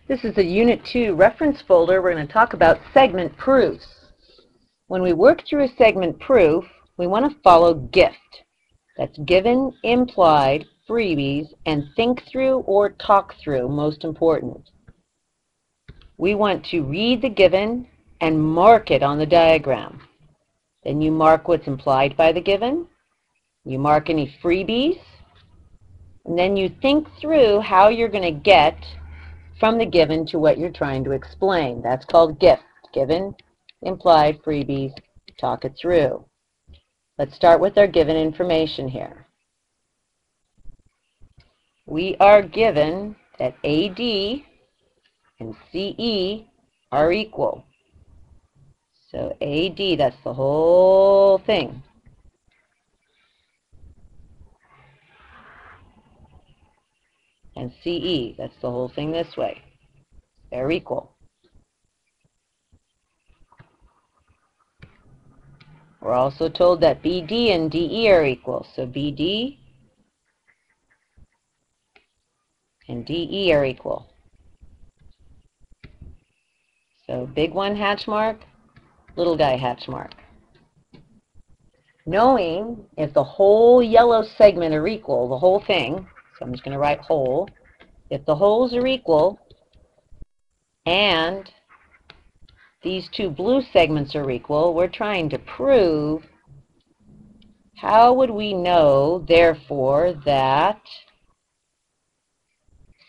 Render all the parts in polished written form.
This is a Unit 2 reference folder. We're going to talk about segment proofs. When we work through a segment proof, we want to follow GIFT. That's given, implied, freebies, and think through or talk through, most important. We want to read the given and mark it on the diagram. Then you mark what's implied by the given, you mark any freebies, and then you think through how you're going to get from the given to what you're trying to explain. That's called GIFT. Given, implied, freebies, talk it through. Let's start with our given information here. We are given that AD and CE are equal. So AD, that's the whole thing. And CE, that's the whole thing this way. They're equal. We're also told that BD and DE are equal. So BD and DE are equal. So big one hatch mark, little guy hatch mark. Knowing if the whole yellow segment are equal, the whole thing, so I'm just going to write whole, if the wholes are equal and these two blue segments are equal, we're trying to prove how would we know, therefore, that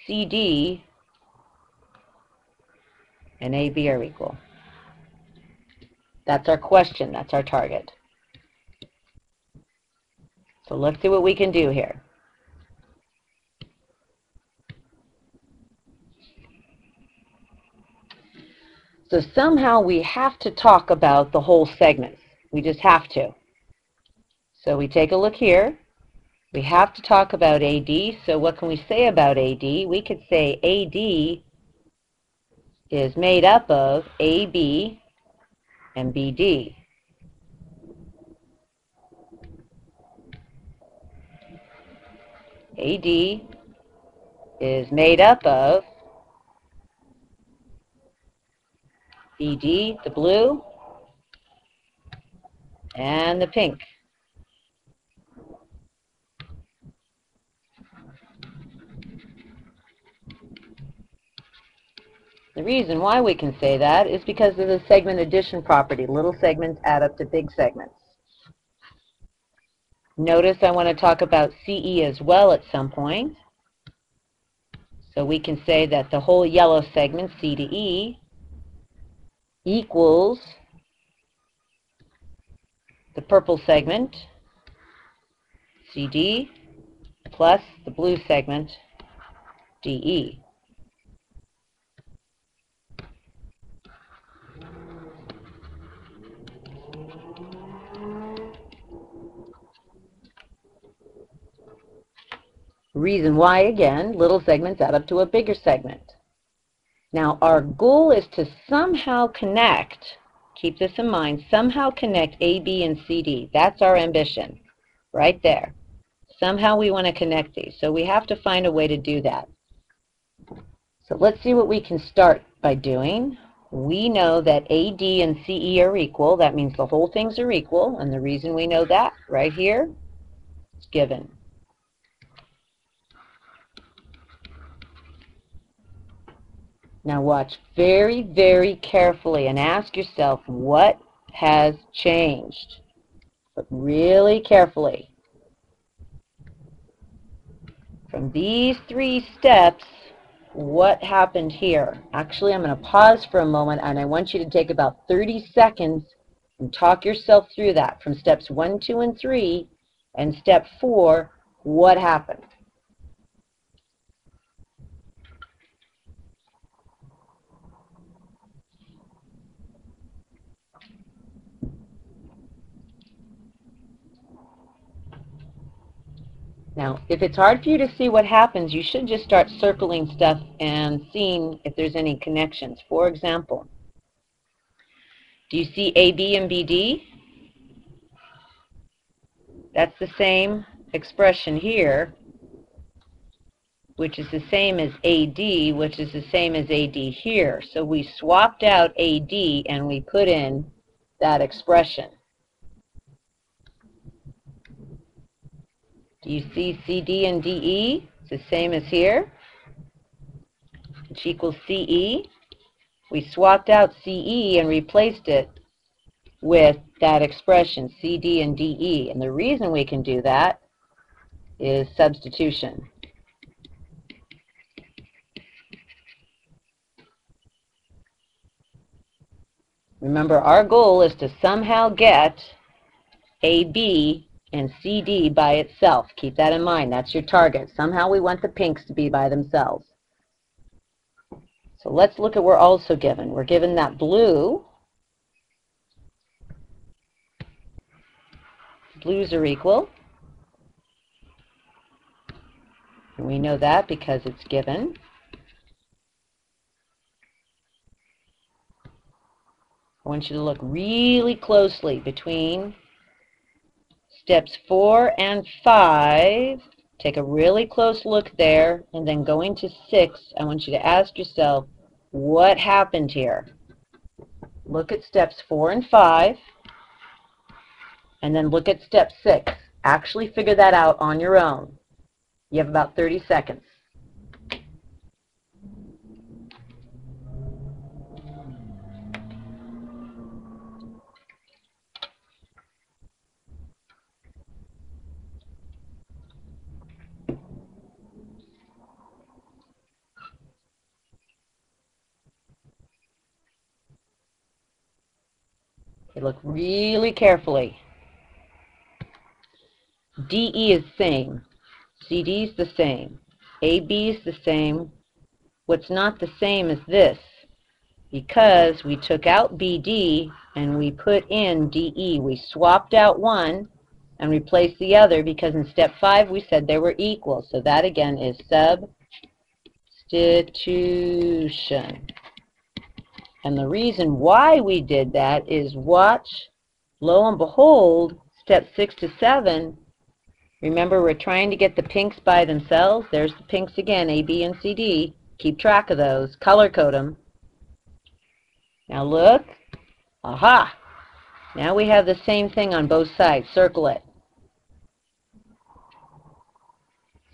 CD and AB are equal. That's our question. That's our target. So let's see what we can do here. So somehow we have to talk about the whole segments. We just have to. So we take a look here. We have to talk about AD. So what can we say about AD? We could say AD is made up of AB and BD. AD is made up of BD, the blue, and the pink. The reason why we can say that is because of the segment addition property. Little segments add up to big segments. Notice I want to talk about CE as well at some point. So we can say that the whole yellow segment, C to E, equals the purple segment, CD, plus the blue segment, DE. Reason why, again, little segments add up to a bigger segment. Now, our goal is to somehow connect, keep this in mind, somehow connect AB and CD. That's our ambition, right there. Somehow we want to connect these, so we have to find a way to do that. So let's see what we can start by doing. We know that AD and CE are equal. That means the whole things are equal, and the reason we know that, right here, is given. Now watch very, very carefully and ask yourself what has changed. But really carefully. From these three steps, what happened here? Actually, I'm going to pause for a moment, and I want you to take about 30 seconds and talk yourself through that. From steps 1, 2, and 3, and step 4, what happened? Now, if it's hard for you to see what happens, you should just start circling stuff and seeing if there's any connections. For example, do you see AB and BD? That's the same expression here which is the same as AD, which is the same as AD here. So we swapped out AD and we put in that expression. Do you see CD and DE? It's the same as here, which equals CE. We swapped out CE and replaced it with that expression, CD and DE. And the reason we can do that is substitution. Remember, our goal is to somehow get AB and CD by itself. Keep that in mind. That's your target. Somehow we want the pinks to be by themselves. So let's look at what we're also given. We're given that blue. Blues are equal. And we know that because it's given. I want you to look really closely between steps 4 and 5. Take a really close look there, and then going to 6, I want you to ask yourself, what happened here? Look at steps 4 and 5, and then look at step 6. Actually figure that out on your own. You have about 30 seconds. Okay, look really carefully. DE is the same. CD is the same. AB is the same. What's not the same is this, because we took out BD and we put in DE. We swapped out one and replaced the other because in step 5 we said they were equal. So that again is substitution. And the reason why we did that is watch, lo and behold, step 6 to 7. Remember, we're trying to get the pinks by themselves. There's the pinks again, A, B, and C, D. Keep track of those. Color code them. Now look. Aha! Now we have the same thing on both sides. Circle it.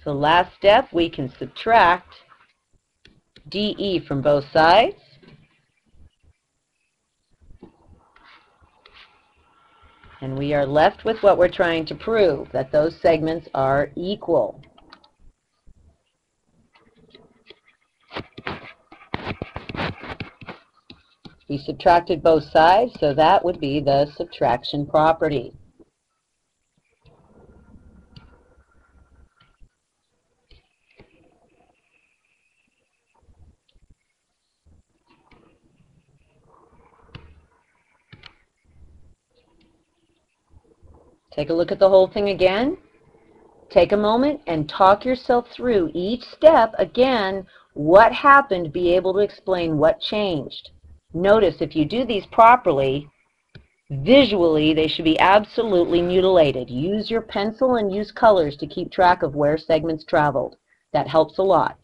So last step, we can subtract DE from both sides. And we are left with what we're trying to prove, that those segments are equal. We subtracted both sides, so that would be the subtraction property. Take a look at the whole thing again. Take a moment and talk yourself through each step again. What happened? Be able to explain what changed. Notice if you do these properly, visually they should be absolutely mutilated. Use your pencil and use colors to keep track of where segments traveled. That helps a lot.